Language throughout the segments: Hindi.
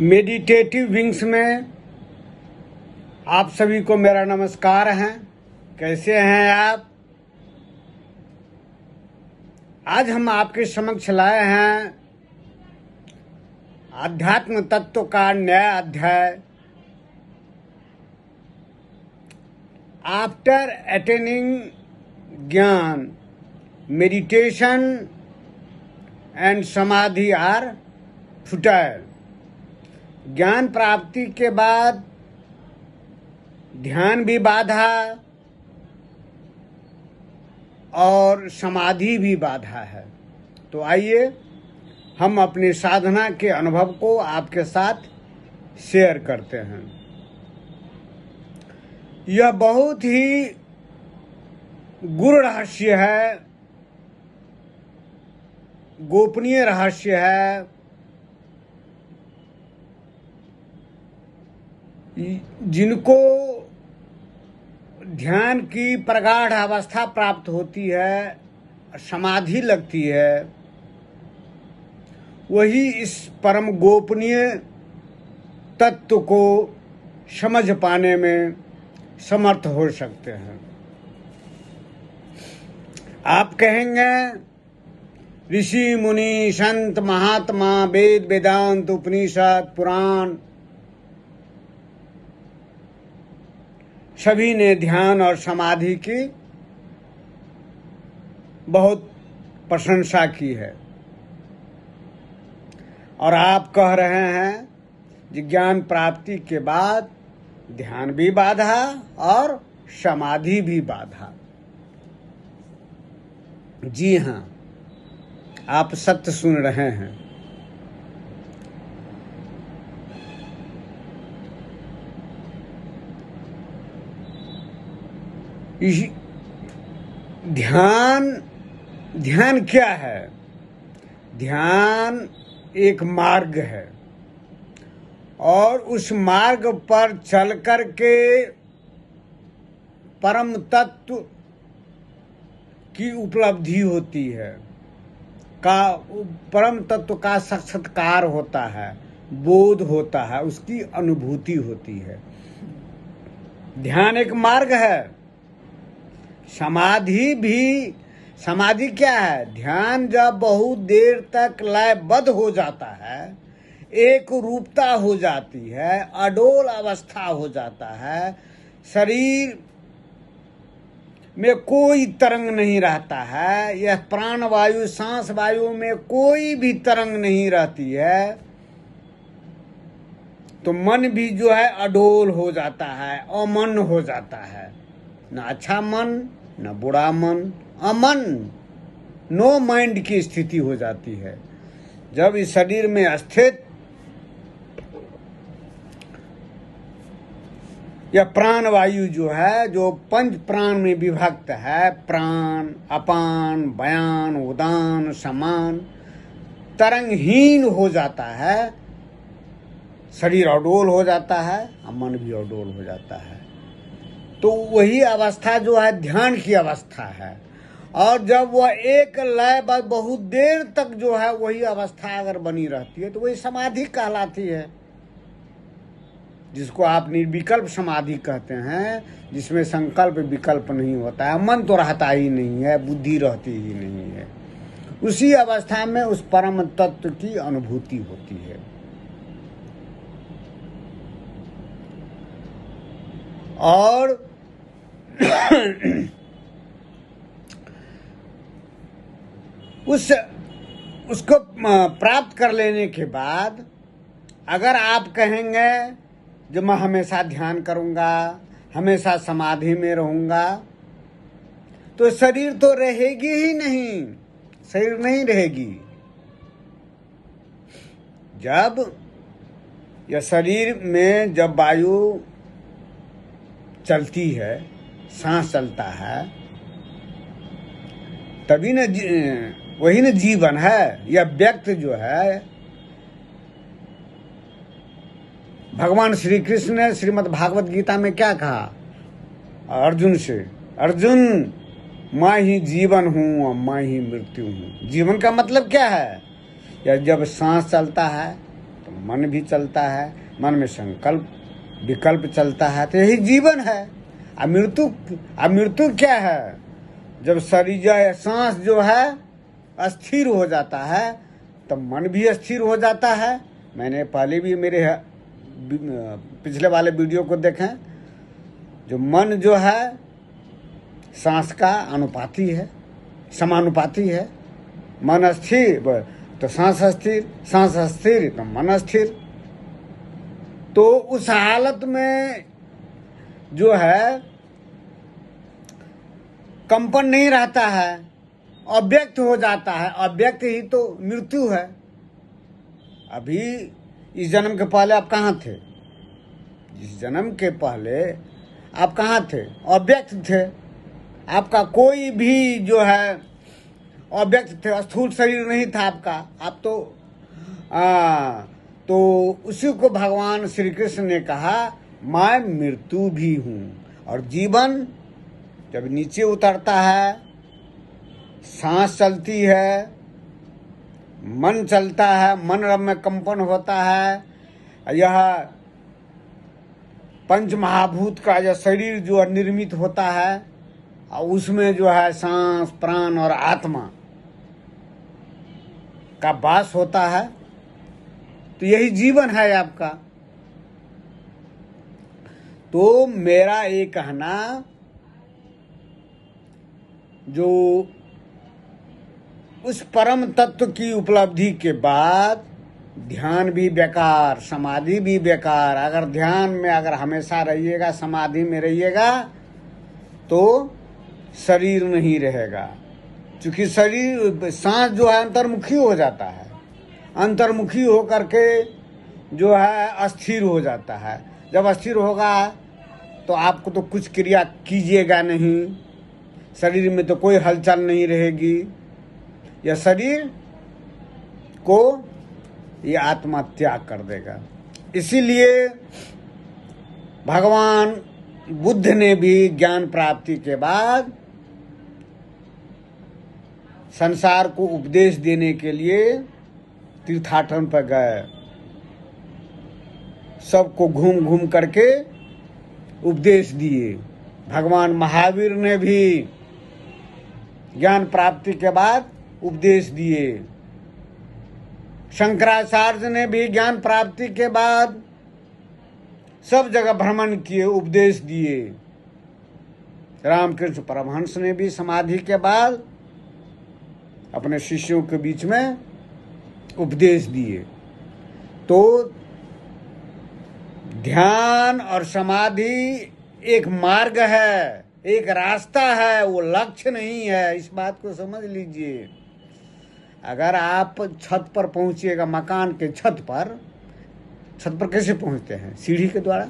मेडिटेटिव विंग्स में आप सभी को मेरा नमस्कार है। कैसे हैं आप? आज हम आपके समक्ष लाए हैं आध्यात्म तत्व का नया अध्याय। आफ्टर अटेनिंग ज्ञान, मेडिटेशन एंड समाधि आर फुटाइल। ज्ञान प्राप्ति के बाद ध्यान भी बाधा और समाधि भी बाधा है। तो आइए हम अपनी साधना के अनुभव को आपके साथ शेयर करते हैं। यह बहुत ही गुरु रहस्य है, गोपनीय रहस्य है। जिनको ध्यान की प्रगाढ़ अवस्था प्राप्त होती है, समाधि लगती है, वही इस परम गोपनीय तत्व को समझ पाने में समर्थ हो सकते हैं। आप कहेंगे ऋषि मुनि संत महात्मा वेद वेदांत उपनिषद पुराण सभी ने ध्यान और समाधि की बहुत प्रशंसा की है, और आप कह रहे हैं कि ज्ञान प्राप्ति के बाद ध्यान भी बाधा और समाधि भी बाधा। जी हाँ, आप सत्य सुन रहे हैं। ध्यान क्या है? ध्यान एक मार्ग है, और उस मार्ग पर चल कर के परम तत्व की उपलब्धि होती है, परम तत्व का साक्षात्कार होता है, बोध होता है, उसकी अनुभूति होती है। ध्यान एक मार्ग है। समाधि क्या है? ध्यान जब बहुत देर तक लयबद्ध हो जाता है, एक रूपता हो जाती है, अडोल अवस्था हो जाता है, शरीर में कोई तरंग नहीं रहता है, यह प्राण वायु सांस वायु में कोई भी तरंग नहीं रहती है, तो मन भी जो है अडोल हो जाता है, अमन हो जाता है। न अच्छा मन न बुरा मन, अमन, नो माइंड की स्थिति हो जाती है। जब इस शरीर में स्थित यह प्राण वायु जो है, जो पंच प्राण में विभक्त है, प्राण, अपान, व्यान, उदान, समान, तरंगहीन हो जाता है, शरीर अडोल हो जाता है, मन भी अडोल हो जाता है। तो वही अवस्था जो है ध्यान की अवस्था है। और जब वह एक लय बहुत देर तक जो है वही अवस्था अगर बनी रहती है तो वही समाधि कहलाती है, जिसको आप निर्विकल्प समाधि कहते हैं, जिसमें संकल्प विकल्प नहीं होता है, मन तो रहता ही नहीं है, बुद्धि रहती ही नहीं है। उसी अवस्था में उस परम तत्व की अनुभूति होती है। और उसको प्राप्त कर लेने के बाद अगर आप कहेंगे जो मैं हमेशा ध्यान करूंगा, हमेशा समाधि में रहूंगा, तो शरीर तो रहेगी ही नहीं, शरीर नहीं रहेगी। जब यह शरीर में जब वायु चलती है, सांस चलता है, तभी न वही न जीवन है। यह व्यक्ति जो है, भगवान श्री कृष्ण ने श्रीमद् भागवत गीता में क्या कहा अर्जुन से? अर्जुन, मैं ही जीवन हूं और मैं ही मृत्यु हूं। जीवन का मतलब क्या है? या जब सांस चलता है तो मन भी चलता है, मन में संकल्प विकल्प चलता है, तो यही जीवन है। अब मृत्यु क्या है? जब शरीर सांस जो है अस्थिर हो जाता है तो मन भी अस्थिर हो जाता है। मैंने पहले भी मेरे पिछले वाले वीडियो को देखें, जो मन जो है सांस का अनुपाती है, समानुपाती है। मन अस्थिर तो सांस अस्थिर, सांस अस्थिर तो मन अस्थिर। तो उस हालत में जो है कंपन नहीं रहता है, अव्यक्त हो जाता है। अव्यक्त ही तो मृत्यु है। अभी इस जन्म के पहले आप कहाँ थे? इस जन्म के पहले आप कहाँ थे? अव्यक्त थे। आपका कोई भी जो है अव्यक्त थे, स्थूल शरीर नहीं था आपका। आप तो उसी को भगवान श्री कृष्ण ने कहा मैं मृत्यु भी हूँ। और जीवन जब नीचे उतरता है, सांस चलती है, मन चलता है, मन में कंपन होता है, यह पंच महाभूत का यह शरीर जो निर्मित होता है, और उसमें जो है सांस, प्राण और आत्मा का वास होता है, तो यही जीवन है आपका। तो मेरा ये कहना, जो उस परम तत्व की उपलब्धि के बाद ध्यान भी बेकार, समाधि भी बेकार। अगर ध्यान में अगर हमेशा रहिएगा, समाधि में रहिएगा, तो शरीर नहीं रहेगा। क्योंकि शरीर, सांस जो है अंतर्मुखी हो जाता है। अंतर्मुखी हो करके जो है अस्थिर हो जाता है। जब अस्थिर होगा तो आपको तो कुछ क्रिया कीजिएगा नहीं, शरीर में तो कोई हलचल नहीं रहेगी। यह शरीर को ये आत्मा त्याग कर देगा। इसीलिए भगवान बुद्ध ने भी ज्ञान प्राप्ति के बाद संसार को उपदेश देने के लिए तीर्थाटन पर गए। सबको घूम घूम करके उपदेश दिए। भगवान महावीर ने भी ज्ञान प्राप्ति के बाद उपदेश दिए। शंकराचार्य ने भी ज्ञान प्राप्ति के बाद सब जगह भ्रमण किए, उपदेश दिए। रामकृष्ण परमहंस ने भी समाधि के बाद अपने शिष्यों के बीच में उपदेश दिए। तो ध्यान और समाधि एक मार्ग है, एक रास्ता है, वो लक्ष्य नहीं है। इस बात को समझ लीजिए। अगर आप छत पर पहुंचिएगा, मकान के छत पर कैसे पहुंचते हैं? सीढ़ी के द्वारा।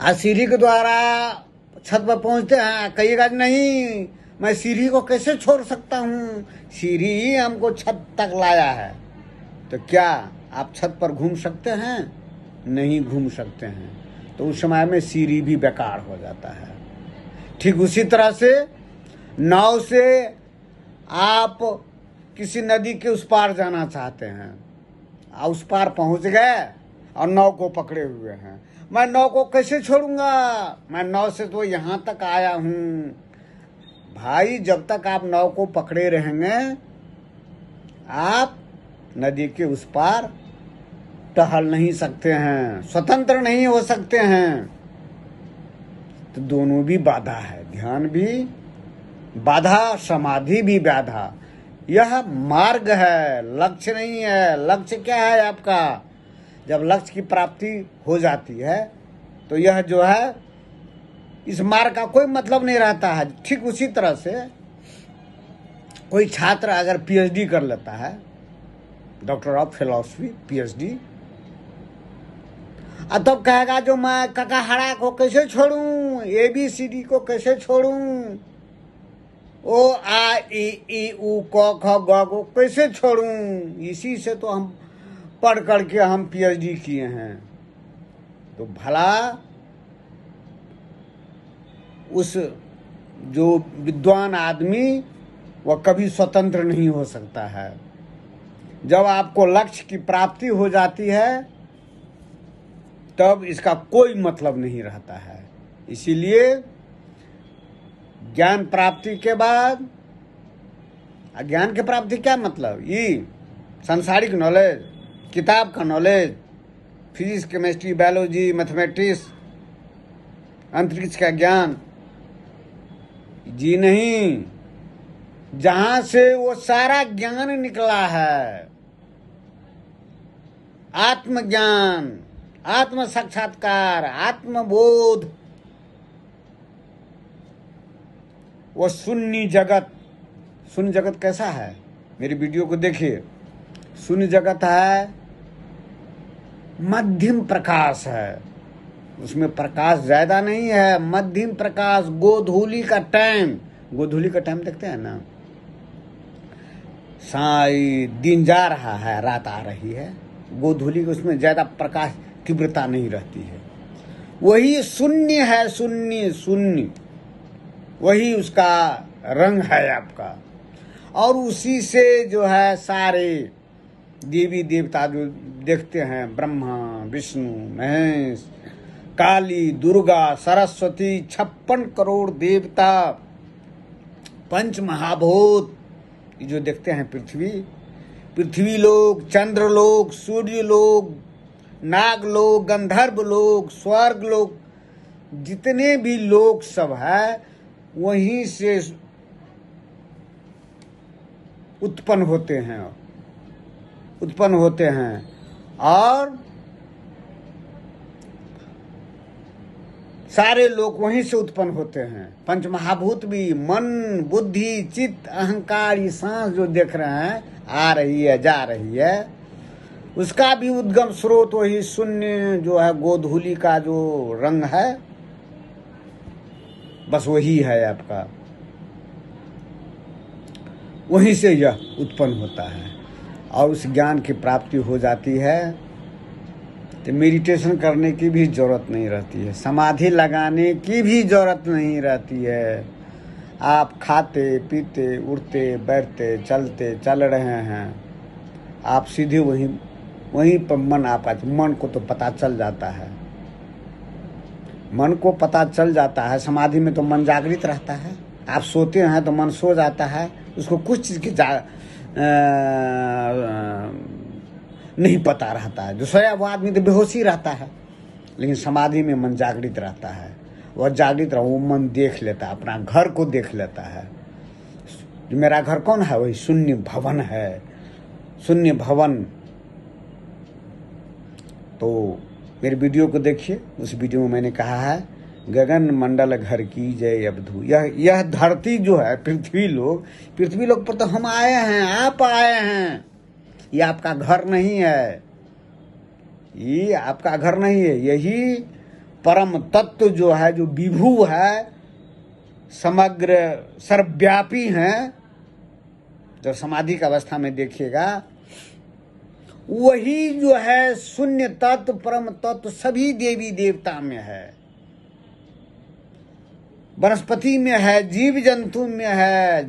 आज सीढ़ी के द्वारा छत पर पहुंचते हैं, कहिएगा नहीं मैं सीढ़ी को कैसे छोड़ सकता हूँ, सीढ़ी ही हमको छत तक लाया है। तो क्या आप छत पर घूम सकते हैं? नहीं घूम सकते हैं। तो उस समय में सीढ़ी भी बेकार हो जाता है। ठीक उसी तरह से नाव से आप किसी नदी के उस पार जाना चाहते हैं, उस पार पहुंच गए और नाव को पकड़े हुए हैं। मैं नाव को कैसे छोड़ूंगा? मैं नाव से तो यहाँ तक आया हूँ। भाई, जब तक आप नाव को पकड़े रहेंगे, आप नदी के उस पार टहल नहीं सकते हैं, स्वतंत्र नहीं हो सकते हैं। तो दोनों भी बाधा है, ध्यान भी बाधा, समाधि भी बाधा। यह मार्ग है, लक्ष्य नहीं है। लक्ष्य क्या है आपका? जब लक्ष्य की प्राप्ति हो जाती है तो यह जो है, इस मार्ग का कोई मतलब नहीं रहता है। ठीक उसी तरह से कोई छात्र अगर पीएचडी कर लेता है, डॉक्टर ऑफ फिलॉसफी पीएचडी, तब कहेगा जो मैं ककाहड़ा को कैसे छोड़ूं, ABCD को कैसे छोड़ूं, ओ आ ई ई उ क ख ग को कैसे छोड़ूं? इसी से तो हम पढ़ करके हम पीएचडी किए हैं। तो भला उस जो विद्वान आदमी, वह कभी स्वतंत्र नहीं हो सकता है। जब आपको लक्ष्य की प्राप्ति हो जाती है तब इसका कोई मतलब नहीं रहता है। इसीलिए ज्ञान प्राप्ति के बाद, ज्ञान की प्राप्ति क्या मतलब, ये सांसारिक नॉलेज, किताब का knowledge, physics, chemistry, biology, mathematics, अंतरिक्ष का ज्ञान जी नहीं। जहां से वो सारा ज्ञान निकला है, आत्मज्ञान, आत्म साक्षात्कार, आत्मबोध, वो शून्य जगत। शून्य जगत कैसा है, मेरी वीडियो को देखिए। शून्य जगत है, मध्यम प्रकाश है, उसमें प्रकाश ज्यादा नहीं है, मध्यम प्रकाश। गोधूली का टाइम, गोधूली का टाइम देखते हैं ना, साई दिन जा रहा है, रात आ रही है, गोधूली के उसमें ज्यादा प्रकाश तीव्रता नहीं रहती है। वही शून्य है, शून्य शून्य, वही उसका रंग है आपका। और उसी से जो है सारे देवी देवता जो देखते हैं, ब्रह्मा, विष्णु, महेश, काली, दुर्गा, सरस्वती, 56 करोड़ देवता, पंच महाभूत, ये जो देखते हैं, पृथ्वी लोक, चंद्र लोक, सूर्य लोक, नाग लोक, गंधर्व लोक, स्वर्ग लोक, जितने भी लोक सब है वहीं से उत्पन्न होते हैं। और सारे लोग वहीं से उत्पन्न होते हैं। पंच महाभूत भी, मन, बुद्धि, चित्त, अहंकार, ये सांस जो देख रहे हैं, आ रही है, जा रही है, उसका भी उद्गम स्रोत वही शून्य जो है, गोधूली का जो रंग है, बस वही है आपका। वहीं से यह उत्पन्न होता है। और उस ज्ञान की प्राप्ति हो जाती है तो मेडिटेशन करने की भी जरूरत नहीं रहती है, समाधि लगाने की भी जरूरत नहीं रहती है। आप खाते पीते, उठते बैठते, चलते चल रहे हैं, आप सीधे वहीं पर मन आपका, मन को तो पता चल जाता है, मन को पता चल जाता है। समाधि में तो मन जागृत रहता है, आप सोते हैं तो मन सो जाता है, उसको कुछ चीज़ की नहीं पता रहता है। जो सोया वो आदमी तो बेहोशी रहता है, लेकिन समाधि में मन जागृत रहता है। वह जागृत रहा, वो मन देख लेता है, अपना घर को देख लेता है। जो मेरा घर कौन है, वही शून्य भवन है, शून्य भवन। तो मेरे वीडियो को देखिए, उस वीडियो में मैंने कहा है, गगन मंडल घर की जय अवधू। यह धरती जो है, पृथ्वी लोग पर तो हम आए हैं, आप आए हैं। ये आपका घर नहीं है, ये आपका घर नहीं है। यही परम तत्व जो है, जो विभु है, समग्र सर्वव्यापी हैं, जब समाधि की अवस्था में देखिएगा, वही जो है शून्य तत्व, परम तत्व सभी देवी देवता में है, वनस्पति में है, जीव जंतु में है,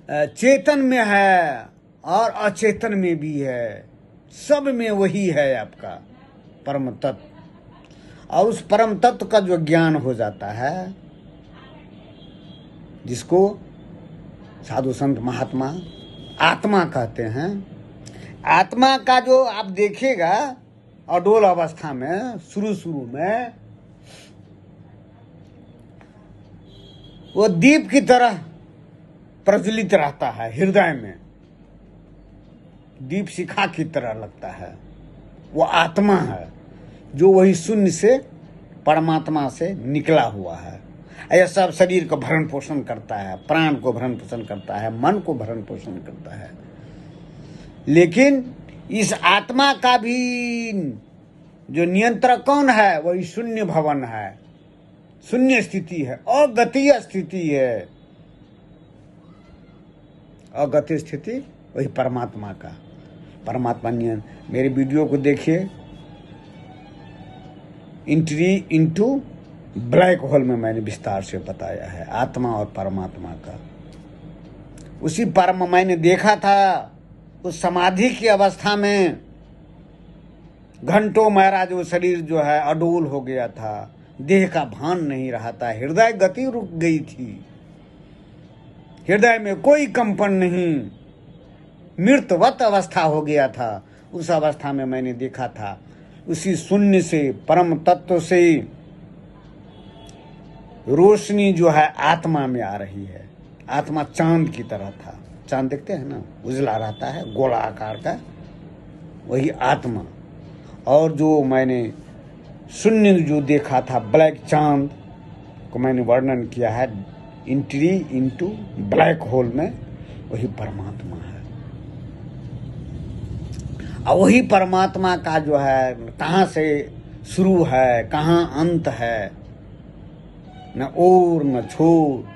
चेतन में है और अचेतन में भी है, सब में वही है आपका परम तत्व। और उस परम तत्व का जो ज्ञान हो जाता है, जिसको साधु संत महात्मा आत्मा कहते हैं, आत्मा का जो आप देखिएगा अडोल अवस्था में, शुरू में वो दीप की तरह प्रज्वलित रहता है हृदय में, दीप शिखा की तरह लगता है। वो आत्मा है जो वही शून्य से, परमात्मा से निकला हुआ है। यह सब शरीर को भरण पोषण करता है, प्राण को भरण पोषण करता है, मन को भरण पोषण करता है। लेकिन इस आत्मा का भी जो नियंत्रक कौन है, वही शून्य भवन है, शून्य स्थिति है, अगतिय स्थिति है। अगतिय स्थिति वही परमात्मा का, परमात्मा नियंत्रण। मेरे वीडियो को देखिए, एंट्री इनटू ब्लैक होल में मैंने विस्तार से बताया है आत्मा और परमात्मा का। उसी परम मैंने देखा था। उस समाधि की अवस्था में घंटों महाराज वो शरीर जो है अडोल हो गया था, देह का भान नहीं रहा था, हृदय गति रुक गई थी, हृदय में कोई कंपन नहीं, मृतवत अवस्था हो गया था। उस अवस्था में मैंने देखा था उसी शून्य से, परम तत्व से रोशनी जो है आत्मा में आ रही है। आत्मा चांद की तरह था। चांद देखते हैं ना, उजला रहता है, गोला आकार का, वही आत्मा। और जो मैंने शून्य जो देखा था, ब्लैक चांद को मैंने वर्णन किया है, एंट्री इनटू ब्लैक होल में, वही परमात्मा है। और वही परमात्मा का जो है कहाँ से शुरू है, कहाँ अंत है, न ओर न छोर।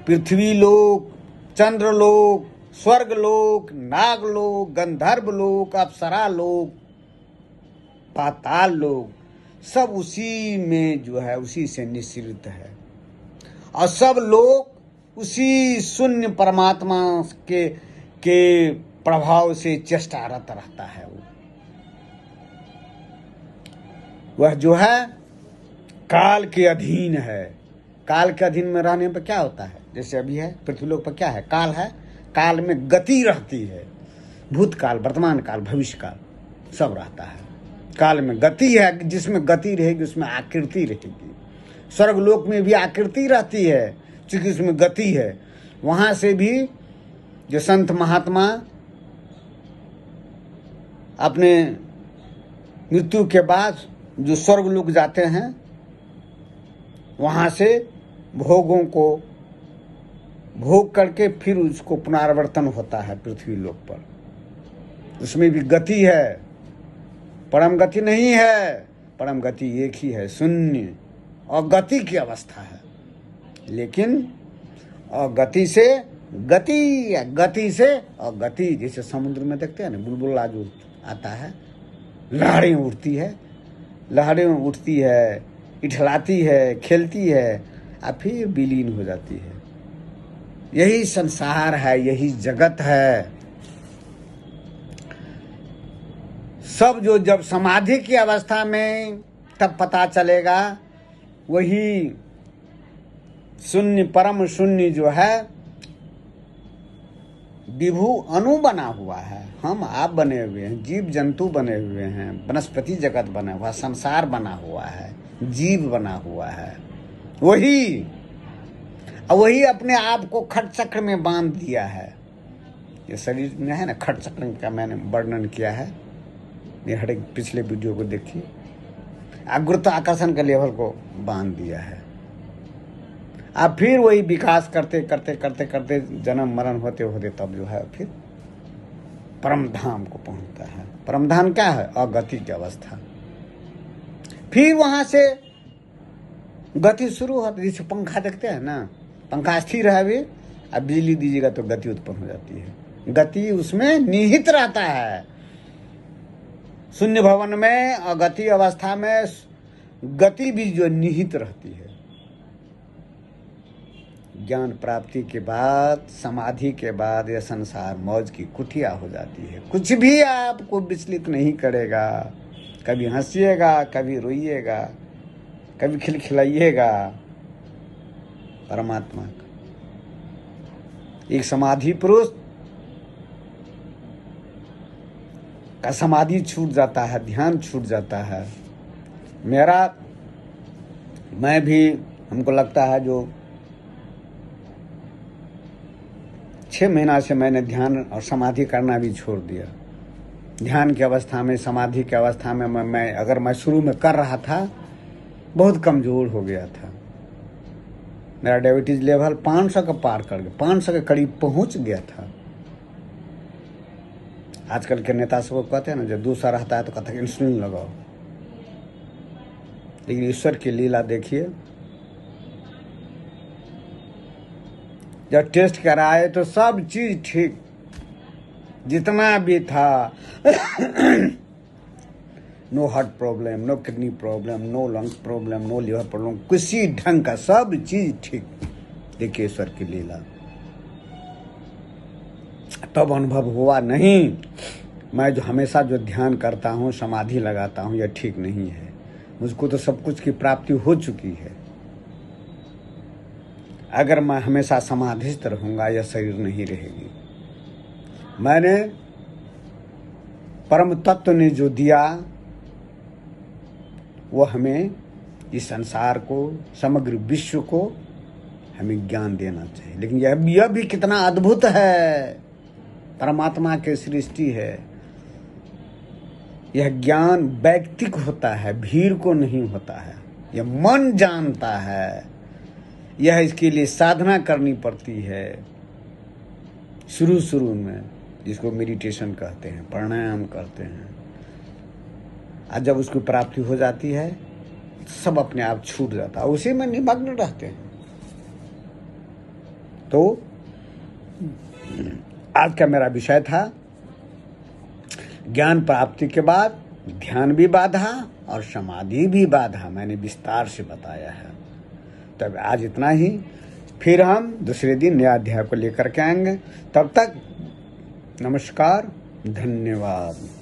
पृथ्वी लोक, चंद्र लोक, स्वर्ग लोक, नाग लोक, गंधर्व लोक, अप्सरा लोक, पाताल लोक, सब उसी में जो है, उसी से निश्रित है। और सब लोग उसी शून्य परमात्मा के प्रभाव से चेष्टारत रहता है। वह जो है काल के अधीन है। काल के अधीन में रहने पर क्या होता है, जैसे अभी है पृथ्वी लोक पर क्या है, काल है। काल में गति रहती है, भूतकाल, वर्तमान काल, भविष्य काल सब रहता है। काल में गति है, जिसमें गति रहेगी उसमें आकृति रहेगी। स्वर्ग लोक में भी आकृति रहती है, क्योंकि उसमें गति है। वहां से भी जो संत महात्मा अपने मृत्यु के बाद जो स्वर्ग लोक जाते हैं, वहां से भोगों को भोग करके फिर उसको पुनरावर्तन होता है पृथ्वी लोक पर। उसमें भी गति है, परम गति नहीं है। परम गति एक ही है, शून्य और गति की अवस्था है। लेकिन गति से गति, गति से और गति, जैसे समुद्र में देखते हैं ना, बुलबुला जो आता है, लहरें उठती है, लहरें उठती है, इठलाती है, खेलती है, और फिर विलीन हो जाती है। यही संसार है, यही जगत है। सब जो जब समाधि की अवस्था में तब पता चलेगा, वही शून्य, परम शून्य जो है विभु अणु बना हुआ है। हम आप बने हुए हैं, जीव जंतु बने हुए हैं, वनस्पति जगत बना हुआ, संसार बना हुआ है, जीव बना हुआ है। वही वही अपने आप को खट चक्र में बांध दिया है। ये शरीर में है ना, खट चक्र का मैंने वर्णन किया है, ये हर एक पिछले वीडियो को देखिए। गुरुत्वाकर्षण के लेवल को बांध दिया है। अब फिर वही विकास करते करते करते करते जन्म मरण होते होते तब जो है फिर परम धाम को पहुंचता है। परम धाम क्या है? अगति की अवस्था। फिर वहां से गति शुरू होती है। जैसे पंखा देखते हैं ना, पंखा स्थिर है अभी, अब बिजली दीजिएगा तो गति उत्पन्न हो जाती है। गति उसमें निहित रहता है। शून्य भवन में अगति अवस्था में गति भी जो निहित रहती है। ज्ञान प्राप्ति के बाद, समाधि के बाद यह संसार मौज की कुटिया हो जाती है। कुछ भी आपको विचलित नहीं करेगा। कभी हंसिएगा, कभी रोइएगा, कभी खिलखिलाइएगा। परमात्मा का एक समाधि पुरुष का समाधि छूट जाता है, ध्यान छूट जाता है। मैं भी, हमको लगता है जो 6 महीना से मैंने ध्यान और समाधि करना भी छोड़ दिया। ध्यान की अवस्था में, समाधि की अवस्था में मैं शुरू में कर रहा था, बहुत कमजोर हो गया था। मेरा डायबिटीज लेवल 500 का पार कर गया, 500 के करीब पहुंच गया था। आजकल के नेता सबको कहते हैं ना, जब 200 रहता है तो कहते हैं इंसुलिन लगाओ। लेकिन ईश्वर की लीला देखिए, जब टेस्ट कराए तो सब चीज ठीक, जितना भी था। No heart problem, no kidney problem, no lungs problem, no liver problem, किसी ढंग का सब चीज ठीक। देखिए ईश्वर की लीला। तब अनुभव हुआ नहीं, मैं जो हमेशा जो ध्यान करता हूँ, समाधि लगाता हूँ, यह ठीक नहीं है। मुझको तो सब कुछ की प्राप्ति हो चुकी है। अगर मैं हमेशा समाधिस्थ रहूँगा, यह शरीर नहीं रहेगी। मैंने परम तत्व ने जो दिया वो हमें, इस संसार को, समग्र विश्व को हमें ज्ञान देना चाहिए। लेकिन यह भी कितना अद्भुत है, परमात्मा की सृष्टि है। यह ज्ञान वैयक्तिक होता है, भीड़ को नहीं होता है। यह मन जानता है। यह इसके लिए साधना करनी पड़ती है शुरू में, जिसको मेडिटेशन कहते हैं, प्राणायाम करते हैं। और जब उसकी प्राप्ति हो जाती है, सब अपने आप छूट जाता है, उसी में निमग्न रहते हैं। तो आज का मेरा विषय था, ज्ञान प्राप्ति के बाद ध्यान भी बाधा और समाधि भी बाधा। मैंने विस्तार से बताया है। तब आज इतना ही, फिर हम दूसरे दिन नया अध्याय को लेकर के आएंगे। तब तक नमस्कार, धन्यवाद।